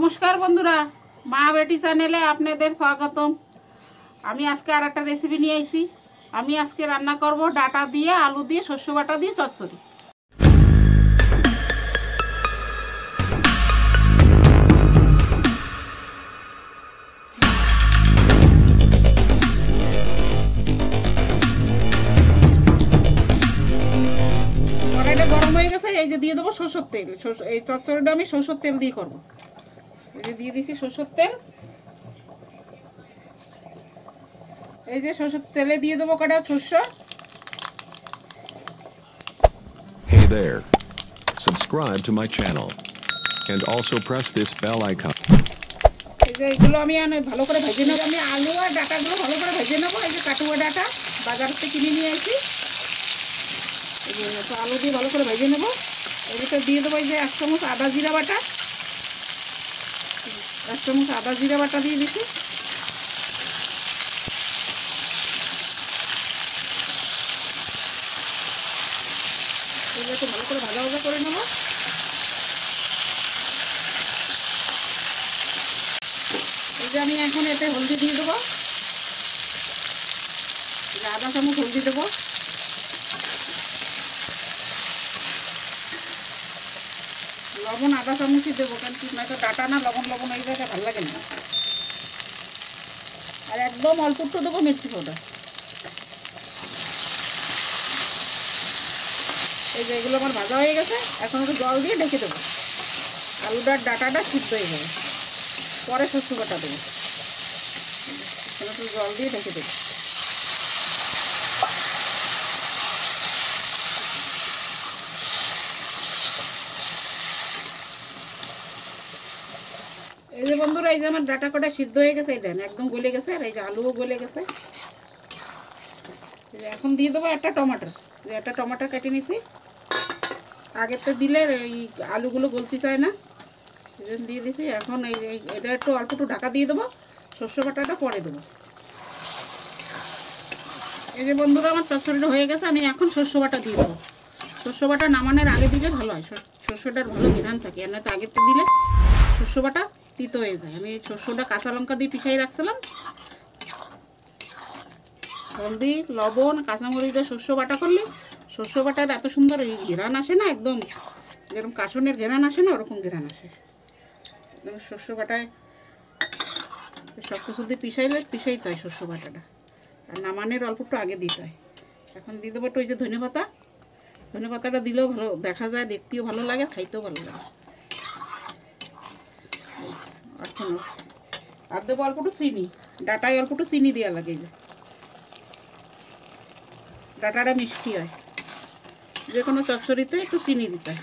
नमस्कार बंधुरा मा बेटी चैनेले आपनादेर स्वागतम। आमी आजके आरेकटा रेसिपि निये आइछि। आमी आजके रान्ना करब डाटा दिए आलू दिए शस्य बाटा दिए चच्चड़ी। कड़ाईटा गरम हये गेছে, এই যে দিয়ে দেব সরষের তেল। এই চচ্চড়িটা আমি সরষের তেল দিয়ে করব। এই যে দিয়ে দিছি সরষের তেল। এই যে সরষের তেলে দিয়ে দেব কটা সরষে। Hey there. Subscribe to my channel and also press this bell icon. এই যে এগুলো আমি ভালো করে ভেজে নেব। আমি আলু আর ডাটাগুলো ভালো করে ভেজে নেব। এই যে কাটুয়া ডাটা বাজার থেকে কিনে নিয়ে আসি। এই যে আলু দিয়ে ভালো করে ভেজে নেব। এর ভিতরে দিয়ে দেব এই যে 1 চামচ আদা জিরা বাটা। 1 চামচ আদা জিরা বাটা দিয়ে দিছি। এগুলো ভালো করে ভাজা ভাজা করে নেব। এই যে আমি এখন এতে হলদি দিয়ে দেবো। আধা চামচ হলদি দেবো। লবণ আধা চামচই দেবো, কারণ কি না তো ডাটা না লবণ লবণ হয়ে যায়, ভালো লাগে না। আর একদম অল্প একটু দেবো মির্চি পাউডার। এই যে এগুলো আমার ভাজা হয়ে গেছে, এখন একটু জল দিয়ে ঢেকে দেবো। আলুটার ডাটাটা সিদ্ধ হয়ে যাবে, পরে শস্য বাটা দেবো। একটু জল দিয়ে ঢেকে দেবো। এই যে বন্ধুরা, এই যে আমার ডাটা কটা সিদ্ধ হয়ে গেছে, এই দেন একদম গলে গেছে। আর এই যে আলুও গলে গেছে। এখন দিয়ে দেবো একটা টমেটো। একটা টমেটো কেটে নিছি। আগের তো দিলে এই আলুগুলো গলতে চায় না, এই জন্য দিয়ে দিছি। এখন এটা একটু অল্প একটু ঢাকা দিয়ে দেবো, শস্য বাটাটা পরে দেবো। এই যে বন্ধুরা, আমার চচ্চড়িটা হয়ে গেছে। আমি এখন শস্য বাটা দিয়ে দেবো। শস্য বাটা নামানোর আগে দিলে ভালো হয়, শস্যটার ভালো ঘ্রাণ থাকে। আর নয়তো আগের তো দিলে শস্য বাটা তিতো হয়ে যায়। আমি এই শস্যটা কাঁচা লঙ্কা দিয়ে পিষাই রাখছিলাম। হলদি লবণ কাঁচামরিচ দিয়ে শস্য বাটা করলে শস্য বাটার এত সুন্দর এই ঘ্রাণ আসে না, একদম যেরকম কাসনের ঘ্রাণ আসে না ওরকম ঘ্রাণ আসে। শস্য বাটায় সব কিছু দিয়ে পিষাইতে হয় শস্য বাটাটা। আর নামানের অল্প একটু আগে দিতে হয়। এখন দিয়ে দেবো একটু ওই যে ধনে পাতা। ধনে পাতাটা দিলেও ভালো দেখা যায়, দেখতেও ভালো লাগে, খাইতেও ভালো লাগে। আর দেবো অল্প একটু চিনি। ডাটায় অল্প একটু চিনি দেওয়া লাগে, যে ডাটাটা মিষ্টি হয়। যে কোনো চচ্চড়িতে একটু চিনি দিতে হয়।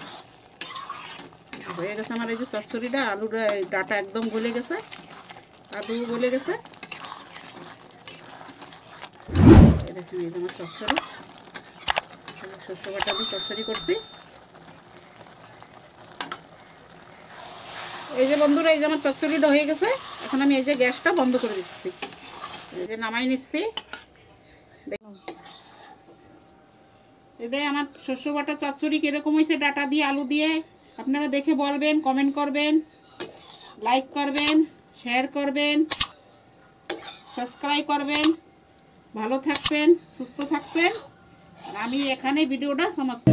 হয়ে গেছে আমার এই যে চচ্চড়িটা। আলুটা ডাটা একদম গলে গেছে, আলুও গলে গেছে। এই দেখেন এই যে আমার চচ্চড়ি, শস্য বাটা দিয়ে চচ্চড়ি করছি। এই যে বন্ধুরা, এই যে আমার চচ্চড়িটা হয়ে গেছে। এখন আমি এই যে গ্যাসটা বন্ধ করে দিচ্ছি। এই যে নামাই নিচ্ছি। এই যে আমার শস্য বাটা চচ্চড়ি কীরকম হয়েছে ডাটা দিয়ে আলু দিয়ে, আপনারা দেখে বলবেন, কমেন্ট করবেন, লাইক করবেন, শেয়ার করবেন, সাবস্ক্রাইব করবেন। ভালো থাকবেন, সুস্থ থাকবেন। আর আমি এখানে ভিডিওটা সমাপ্ত।